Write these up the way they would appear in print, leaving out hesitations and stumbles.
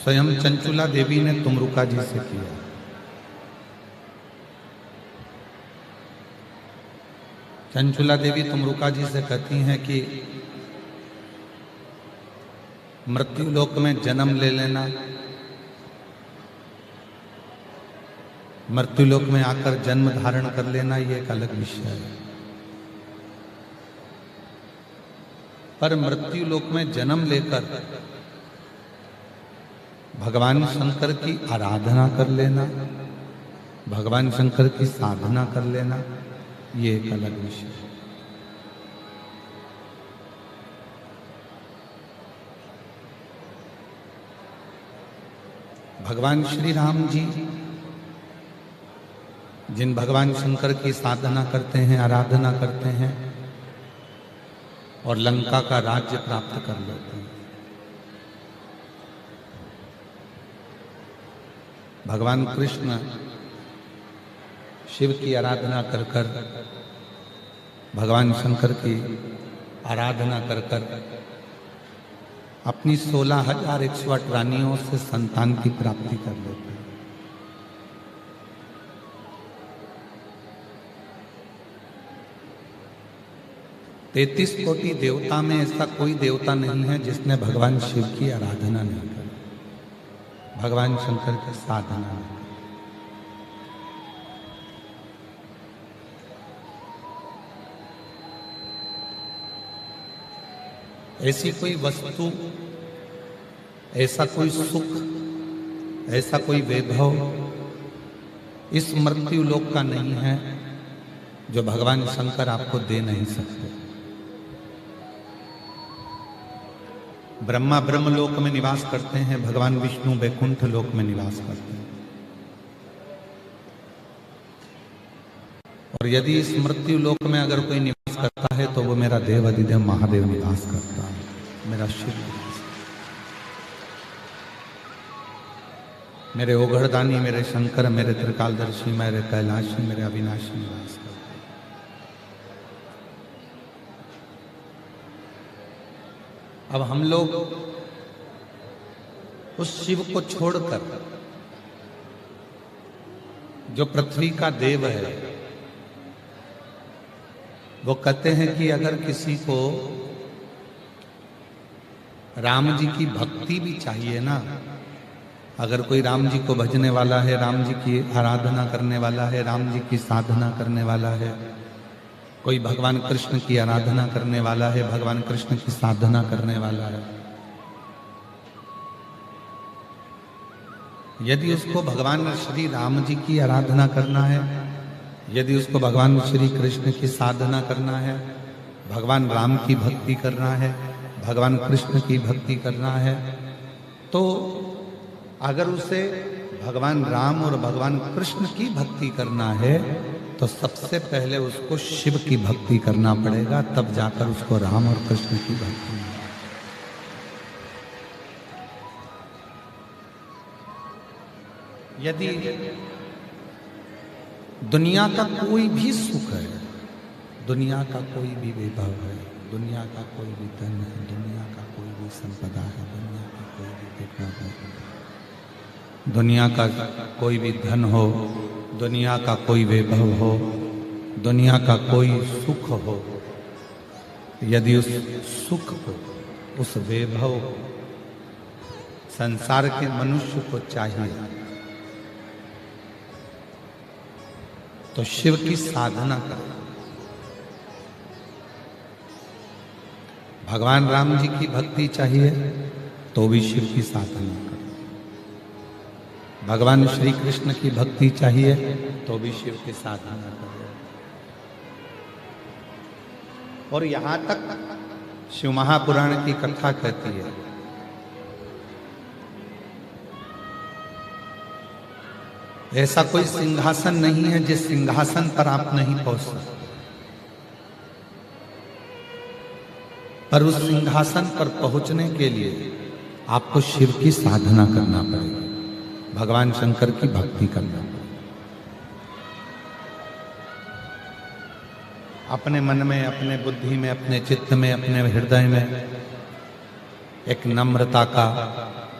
स्वयं चंचुला देवी ने तुमरुका जी से किया। चंचुला देवी तुमरुका जी से कहती हैं कि मृत्यु लोक में जन्म ले लेना, मृत्यु लोक में आकर जन्म धारण कर लेना, ये एक अलग विषय है। पर मृत्यु लोक में जन्म लेकर भगवान शंकर की आराधना कर लेना, भगवान शंकर की साधना कर लेना, ये एक अलग विषय है। भगवान श्री राम जी जिन भगवान शंकर की साधना करते हैं, आराधना करते हैं और लंका का राज्य प्राप्त कर लेते हैं, भगवान कृष्ण शिव की आराधना कर कर, भगवान शंकर की आराधना कर कर अपनी 16,108 रानियों से संतान की प्राप्ति कर लेते हैं। तैतीस कोटि देवता में ऐसा कोई देवता नहीं है जिसने भगवान शिव की आराधना नहीं करी, भगवान शंकर की साधना नहीं करी। ऐसी कोई वस्तु, ऐसा कोई सुख, ऐसा कोई वैभव इस मृत्यु लोक का नहीं है जो भगवान शंकर आपको दे नहीं सकते। ब्रह्मा ब्रह्म लोक में निवास करते हैं, भगवान विष्णु वैकुंठ लोक में निवास करते हैं। और यदि इस मृत्यु लोक में अगर कोई निवास करता है तो वो मेरा देव अधिदेव महादेव निवास करता है, मेरा शिव निवास, मेरे ओघड़दानी, मेरे शंकर, मेरे त्रिकालदर्शी, मेरे कैलाशी, मेरे अविनाशी निवास करते हैं। अब हम लोग उस शिव को छोड़कर जो पृथ्वी का देव है, वो कहते हैं कि अगर किसी को राम जी की भक्ति भी चाहिए ना, अगर कोई राम जी को भजने वाला है, राम जी की आराधना करने वाला है, राम जी की साधना करने वाला है, कोई भगवान कृष्ण की आराधना करने वाला है, भगवान कृष्ण की साधना करने वाला है, यदि उसको भगवान श्री राम जी की आराधना करना है, यदि उसको भगवान श्री कृष्ण की साधना करना है, भगवान राम की भक्ति करना है, भगवान कृष्ण की भक्ति करना है, तो अगर उसे भगवान राम और भगवान कृष्ण की भक्ति करना है तो सबसे पहले उसको शिव की भक्ति करना पड़ेगा, तब जाकर उसको राम और कृष्ण की भक्ति मिलेगी। यदि दुनिया का कोई भी सुख है, दुनिया का कोई भी वैभव है, दुनिया का कोई भी धन है, दुनिया का कोई भी संपदा है, दुनिया का कोई भी वैभव है, दुनिया का कोई भी धन हो, दुनिया का कोई वैभव हो, दुनिया का कोई सुख हो, यदि उस सुख को, उस वैभव को संसार के मनुष्य को चाहिए तो शिव की साधना करें। भगवान राम जी की भक्ति चाहिए तो भी शिव की साधना करें, भगवान श्री कृष्ण की भक्ति चाहिए तो भी शिव की साधना करें। और यहां तक शिव महापुराण की कथा कहती है ऐसा कोई सिंहासन नहीं है जिस सिंहासन पर आप नहीं पहुंच सकते, पर उस सिंहासन पर पहुंचने के लिए आपको शिव की साधना करना पड़ेगा, भगवान शंकर की भक्ति करना पड़ेगा। अपने मन में, अपने बुद्धि में, अपने चित्त में, अपने हृदय में एक नम्रता का,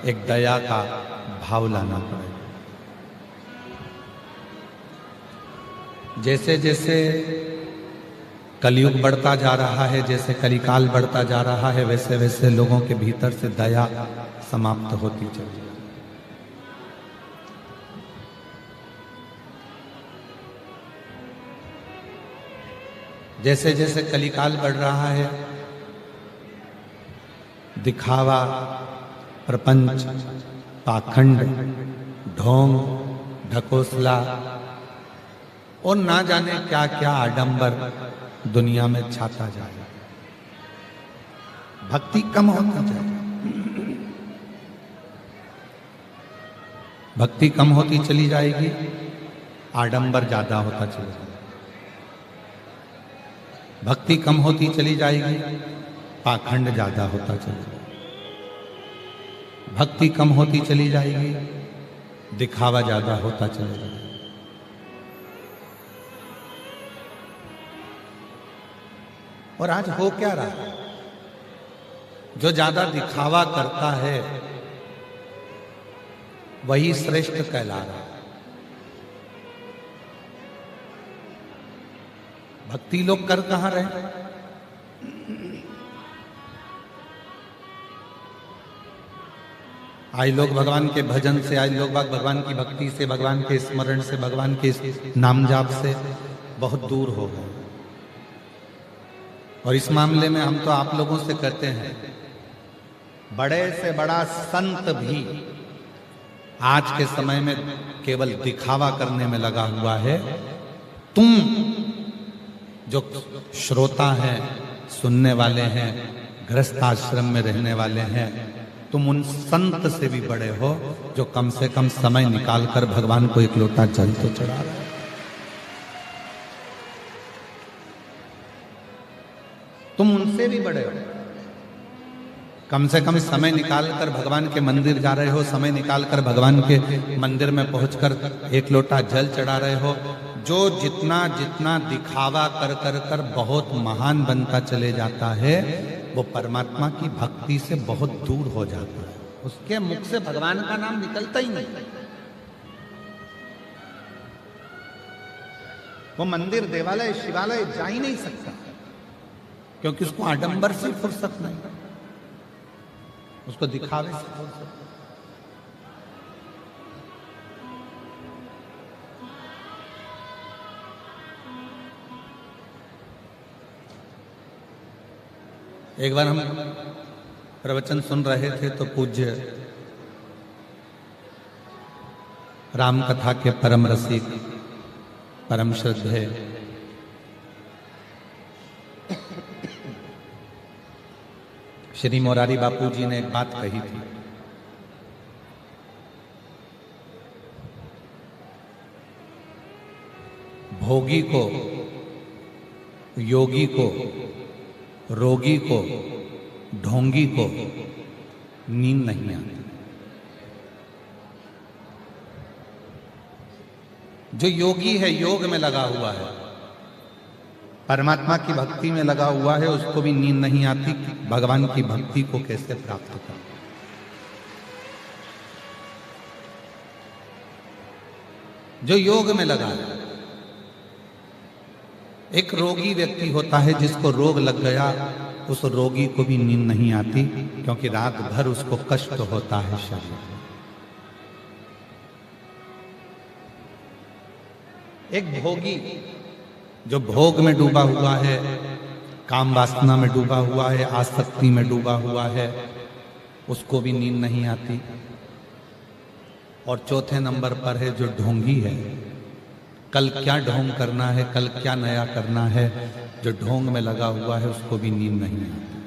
एक दया का भाव लाना पड़ेगा। जैसे जैसे कलयुग बढ़ता जा रहा है, जैसे कलिकाल बढ़ता जा रहा है, वैसे वैसे लोगों के भीतर से दया समाप्त होती चली जाती है। जैसे जैसे कलिकाल बढ़ रहा है, दिखावा, प्रपंच, पाखंड, ढोंग, ढकोसला और ना जाने क्या क्या आडंबर दुनिया में छाता जाए, भक्ति कम होती जाए, भक्ति कम होती चली जाएगी, आडंबर ज्यादा होता चला जाएगा। भक्ति कम होती चली जाएगी, पाखंड ज्यादा होता चला जाएगा। भक्ति कम होती चली जाएगी, दिखावा ज्यादा होता चला जाएगा। और आज हो क्या रहा है? जो ज्यादा दिखावा करता है वही श्रेष्ठ कहला रहा है। भक्ति लोग कर कहां रहे? आज लोग भगवान के भजन से, आज लोग भगवान की भक्ति से, भगवान के स्मरण से, भगवान के नाम जाप से बहुत दूर हो गए। और इस मामले में हम तो आप लोगों से कहते हैं, बड़े से बड़ा संत भी आज के समय में केवल दिखावा करने में लगा हुआ है। तुम जो श्रोता हैं, सुनने वाले हैं, गृहस्थ आश्रम में रहने वाले हैं, तुम उन संत से भी बड़े हो जो कम से कम समय निकालकर भगवान को एक लोटा जल तो चढ़ा रहे हैं। तुम उनसे भी बड़े हो। कम से कम समय निकालकर भगवान के मंदिर जा रहे हो, समय निकालकर भगवान के मंदिर में पहुंचकर एक लोटा जल चढ़ा रहे हो। जो जितना जितना दिखावा कर कर कर बहुत महान बनता चले जाता है, वो परमात्मा की भक्ति से बहुत दूर हो जाता है। उसके मुख से भगवान का नाम निकलता ही नहीं। वो मंदिर, देवालय, शिवालय जा ही नहीं सकता, क्योंकि उसको आडंबर से फुर्सत नहीं, उसको दिखावे से फुर्सत। एक बार हम प्रवचन सुन रहे थे तो पूज्य राम कथा के परम रसिक, परम श्रद्धेय श्री मोरारी बापू जी ने एक बात कही थी। भोगी को, योगी को, रोगी को, ढोंगी को नींद नहीं आती। जो योगी है, योग में लगा हुआ है, परमात्मा की भक्ति में लगा हुआ है, उसको भी नींद नहीं आती भगवान की भक्ति को कैसे प्राप्त करें। जो योग में लगा है, एक रोगी व्यक्ति होता है जिसको रोग लग गया, उस रोगी को भी नींद नहीं आती, क्योंकि रात भर उसको कष्ट होता है शरीर में। एक भोगी जो भोग में डूबा हुआ है, काम वासना में डूबा हुआ है, आसक्ति में डूबा हुआ है, उसको भी नींद नहीं आती। और चौथे नंबर पर है जो ढोंगी है, कल क्या ढोंग करना है, कल क्या नया करना है, जो ढोंग में लगा हुआ है उसको भी नींद नहीं आती।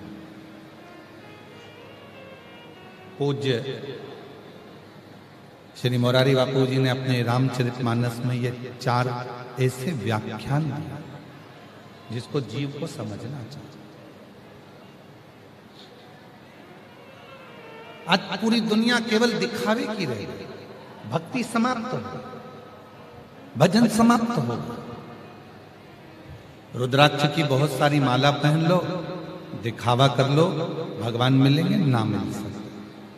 पूज्य श्री मोरारी बापू जी ने अपने रामचरितमानस में ये 4 ऐसे व्याख्यान दिए जिसको जीव को समझना चाहिए। आज पूरी दुनिया केवल दिखावे की रही, भक्ति समाप्त हो, भजन समाप्त हो। रुद्राक्ष की बहुत सारी माला पहन लो, दिखावा कर लो, भगवान मिलेंगे ना मिल सकते।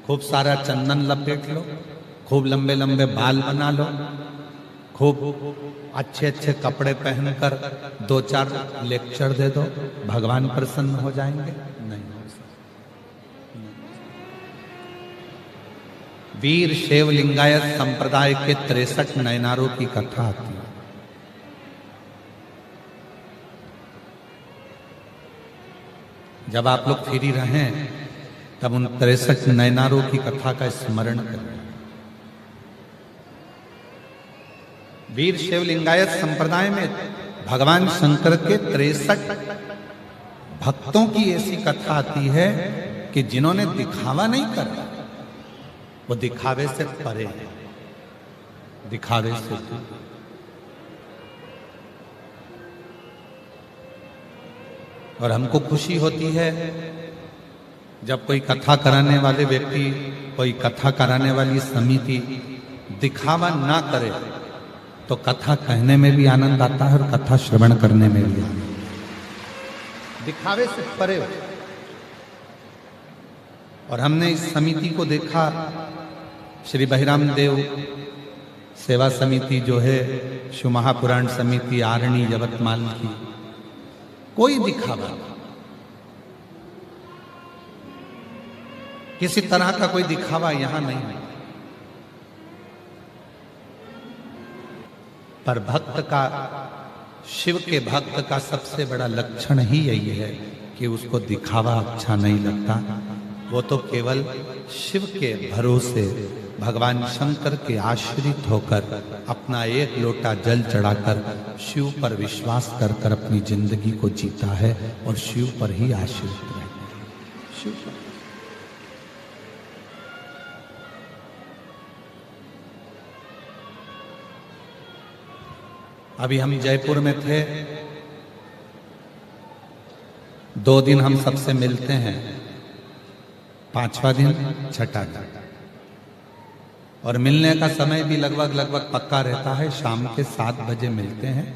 खूब सारा चंदन लपेट लो, खूब लंबे लंबे बाल बना लो, खूब अच्छे अच्छे कपड़े पहनकर 2-4 लेक्चर दे दो, भगवान प्रसन्न हो जाएंगे? नहीं हो सकते। वीर शैव लिंगायत संप्रदाय के 63 नयनारों की कथा आती है। जब आप लोग फ्री रहें तब उन 63 नयनारों की कथा का स्मरण करें। वीर शैव लिंगायत संप्रदाय में भगवान शंकर के 63 भक्तों की ऐसी कथा आती है कि जिन्होंने दिखावा नहीं करा, वो दिखावे से परे है, दिखावे से दूर। और हमको खुशी होती है जब कोई कथा कराने वाले व्यक्ति, कोई कथा कराने वाली समिति दिखावा ना करे तो कथा कहने में भी आनंद आता है और कथा श्रवण करने में भी आनंद। दिखावे से परे हो। और हमने इस समिति को देखा, श्री बहिराम देव सेवा समिति जो है, शिव महापुराण समिति आरणी यवतमाल की, कोई दिखावा, किसी तरह का कोई दिखावा यहां नहीं है। पर भक्त का, शिव के भक्त का सबसे बड़ा लक्षण ही यही है कि उसको दिखावा अच्छा नहीं लगता। वो तो केवल शिव के भरोसे भगवान शंकर के आश्रित होकर अपना एक लोटा जल चढ़ाकर शिव पर विश्वास कर कर अपनी जिंदगी को जीता है और शिव पर ही आश्रित रहता है। शिव पर। अभी हम जयपुर में थे, 2 दिन हम सबसे मिलते हैं, 5वां दिन छठा दिन, और मिलने का समय भी लगभग पक्का रहता है। शाम के 7 बजे मिलते हैं,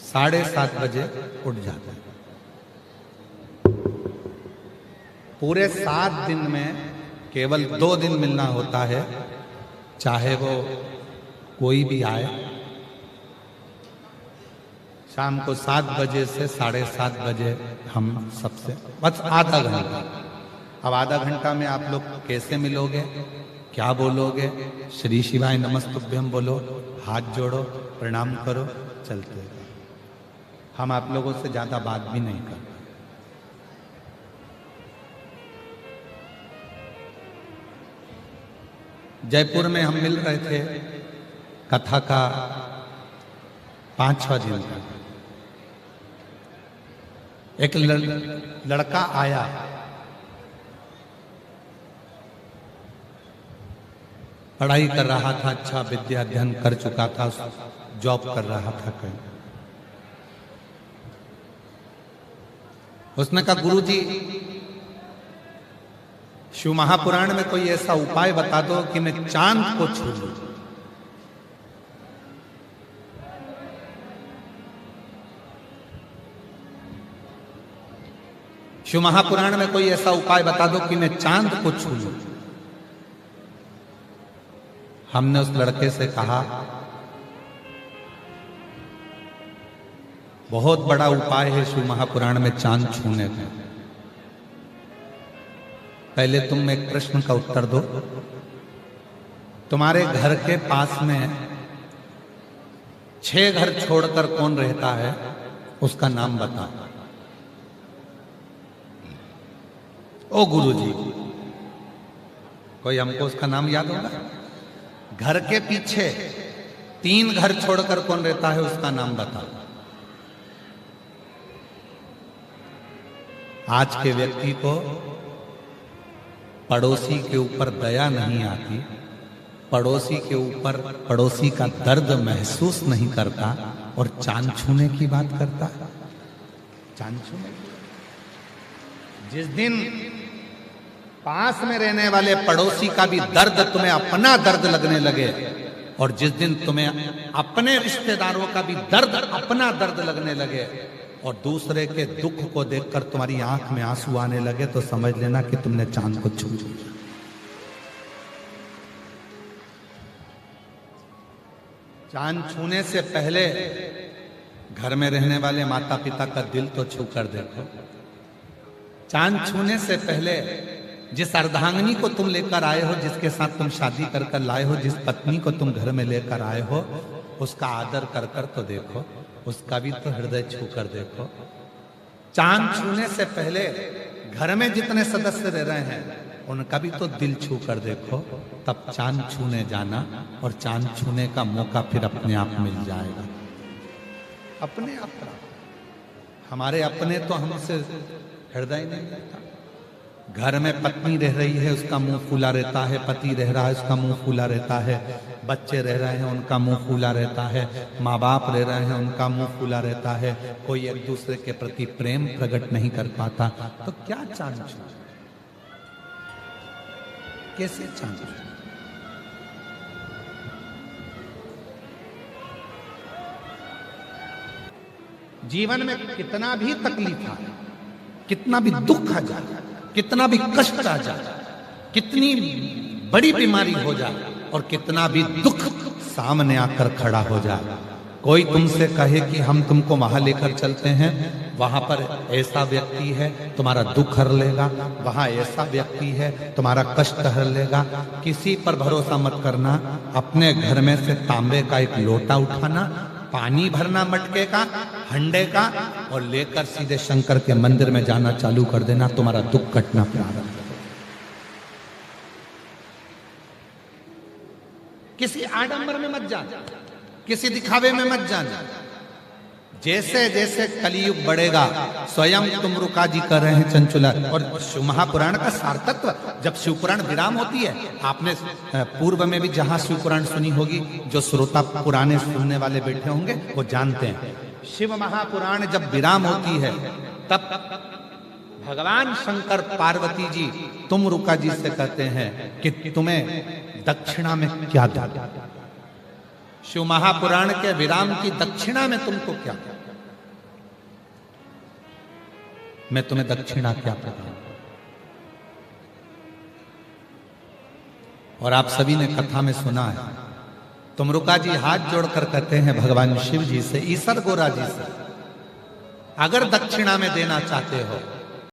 7:30 बजे उठ जाते हैं। पूरे 7 दिन में केवल 2 दिन मिलना होता है, चाहे वो कोई भी आए। शाम को 7 बजे से 7:30 बजे हम सबसे बस आधा घंटा। अब आधा घंटा में आप लोग कैसे मिलोगे, क्या बोलोगे? श्री शिवाय नमस्तुभ्यम बोलो, हाथ जोड़ो, प्रणाम करो, चलते। हम आप लोगों से ज्यादा बात भी नहीं करते। जयपुर में हम मिल रहे थे, कथा का 5वां दिन था। एक लड़का आया, पढ़ाई कर रहा था, अच्छा विद्या अध्ययन कर चुका था, जॉब कर रहा था कहीं। उसने कहा, गुरुजी शिव महापुराण में कोई ऐसा उपाय बता दो कि मैं चांद को छू लूं। शिव महापुराण में कोई ऐसा उपाय बता दो कि मैं चांद को छू लूं। हमने उस लड़के से कहा, बहुत बड़ा उपाय है शिव महापुराण में चांद छूने का। पहले तुम एक प्रश्न का उत्तर दो, तुम्हारे घर के पास में 6 घर छोड़कर कौन रहता है, उसका नाम बता। ओ गुरुजी, कोई हमको उसका नाम याद होगा? घर के पीछे 3 घर छोड़कर कौन रहता है, उसका नाम बता। आज के व्यक्ति को पड़ोसी के ऊपर दया नहीं आती, पड़ोसी के ऊपर पड़ोसी का दर्द महसूस नहीं करता और चांद छूने की बात करता। चांद छूने, जिस दिन पास में रहने वाले पड़ोसी का भी दर्द तुम्हें अपना दर्द लगने लगे, और जिस दिन तुम्हें अपने रिश्तेदारों का भी दर्द अपना दर्द लगने लगे, और दूसरे के दुख को देखकर तुम्हारी आंख में आंसू आने लगे, तो समझ लेना कि तुमने चांद को छू लिया। चांद छूने से पहले घर में रहने वाले माता पिता का दिल तो छू कर देखो। चांद छूने से पहले जिस अर्धांगिनी को तुम लेकर आए हो, जिसके साथ तुम शादी कर कर लाए हो, जिस पत्नी को तुम घर में लेकर आए हो, उसका आदर कर कर तो देखो, उसका भी तो हृदय छू कर देखो। चांद छूने से पहले घर में जितने सदस्य रह रहे हैं उनका भी तो दिल छू कर देखो, तब चांद छूने जाना और चांद छूने का मौका फिर अपने आप मिल जाएगा। अपने आप हमारे अपने तो हमसे हृदय नहीं रहता। घर में पत्नी रह रही है, उसका मुंह फूला रहता है, पति रह रहा है, उसका मुंह फूला रहता है, बच्चे रह रहे हैं, उनका मुंह फूला रहता है, माँ बाप रह रहे हैं, उनका मुंह फूला रहता है, कोई एक दूसरे के प्रति प्रेम प्रकट नहीं कर पाता, तो क्या चांद छू, कैसे चांद छू? जीवन में कितना भी तकलीफ आए, कितना भी दुख आ जाए, कितना भी कष्ट आ जाए, कितनी बड़ी बीमारी हो जाए और कितना भी दुख सामने आकर खड़ा हो जाए, कोई तुमसे कहे कि हम तुमको वहां लेकर चलते हैं, वहां पर ऐसा व्यक्ति है तुम्हारा दुख हर लेगा, वहां ऐसा व्यक्ति है तुम्हारा कष्ट हर लेगा, किसी पर भरोसा मत करना। अपने घर में से तांबे का एक लोटा उठाना, पानी भरना मटके का, हंडे का, और लेकर सीधे शंकर के मंदिर में जाना चालू कर देना, तुम्हारा दुख कटना प्रारंभ। किसी आडंबर में मत जाना, किसी दिखावे में मत जाना। जैसे जैसे कलयुग बढ़ेगा, स्वयं तुमरुका जी कर रहे हैं चंचुला। और शिव महापुराण का सार्थत्व, जब शिवपुराण विराम होती है, आपने पूर्व में भी जहां शिवपुराण सुनी होगी, जो श्रोता पुराने सुनने वाले बैठे होंगे वो जानते हैं, शिव महापुराण जब विराम होती है तब भगवान शंकर पार्वती जी तुमरुका जी से कहते हैं कि तुम्हें दक्षिणा में क्या दो। शिव महापुराण के विराम की दक्षिणा में तुमको क्या, मैं तुम्हें दक्षिणा क्या प्रदान। और आप सभी ने कथा में सुना है, तुमरुका जी हाथ जोड़कर कहते हैं भगवान शिव जी से, ईसर गोरा जी से, अगर दक्षिणा में देना चाहते हो